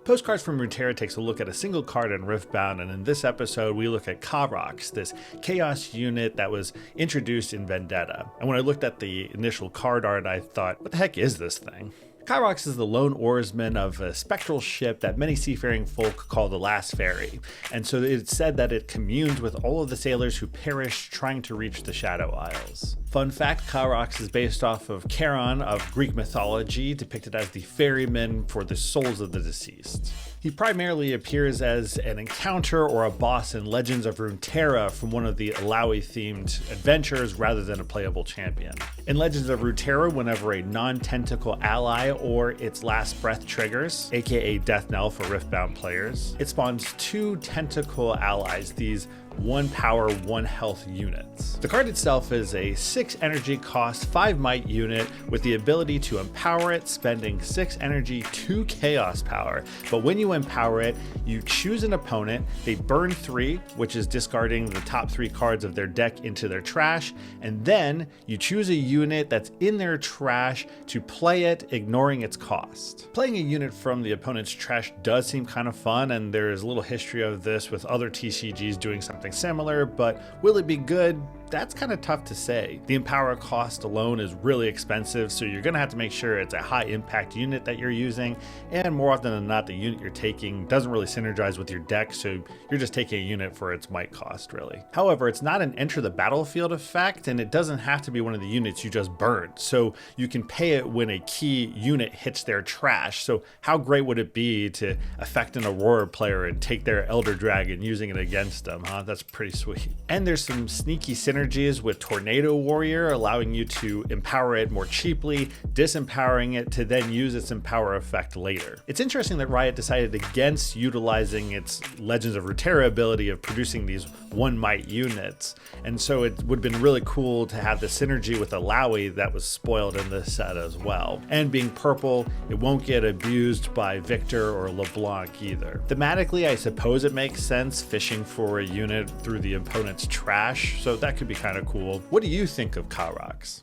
Postcards from Runeterra takes a look at a single card in Riftbound, and in this episode we look at Kharox, this chaos unit that was introduced in Vendetta. And when I looked at the initial card art, I thought, what the heck is this thing? Kharox is the lone oarsman of a spectral ship that many seafaring folk call the Last Ferry, and so it's said that it communes with all of the sailors who perished trying to reach the Shadow Isles. Fun fact, Kharox is based off of Charon of Greek mythology, depicted as the ferryman for the souls of the deceased. He primarily appears as an encounter or a boss in Legends of Runeterra from one of the Alawi-themed adventures rather than a playable champion. In Legends of Runeterra, whenever a non-tentacle ally or its last breath triggers, aka Death Knell for Riftbound players, it spawns 2 tentacle allies, these 1 power, 1 health units. The card itself is a 6 energy cost, 5 might unit with the ability to empower it, spending 6 energy, 2 chaos power. But when you empower it, you choose an opponent, they burn 3, which is discarding the top 3 cards of their deck into their trash, and then you choose a unit that's in their trash to play it, ignoring its cost. Playing a unit from the opponent's trash does seem kind of fun, and there is a little history of this with other TCGs doing something similar, but will it be good? That's kind of tough to say. The empower cost alone is really expensive, so you're going to have to make sure it's a high impact unit that you're using, and more often than not the unit you're taking doesn't really synergize with your deck, so you're just taking a unit for its might cost really. However, it's not an enter the battlefield effect, and it doesn't have to be one of the units you just burned, so you can pay it when a key unit hits their trash. So how great would it be to affect an Aurora player and take their Elder Dragon using it against them, huh? That's pretty sweet. And there's some sneaky synergies with Tornado Warrior, allowing you to empower it more cheaply, disempowering it to then use its empower effect later. It's interesting that Riot decided against utilizing its Legends of Runeterra ability of producing these 1 might units, and so it would have been really cool to have the synergy with Alawi that was spoiled in this set as well. And being purple, it won't get abused by Victor or LeBlanc either. Thematically, I suppose it makes sense fishing for a unit through the opponent's trash, so that could be kind of cool. What do you think of Kharox?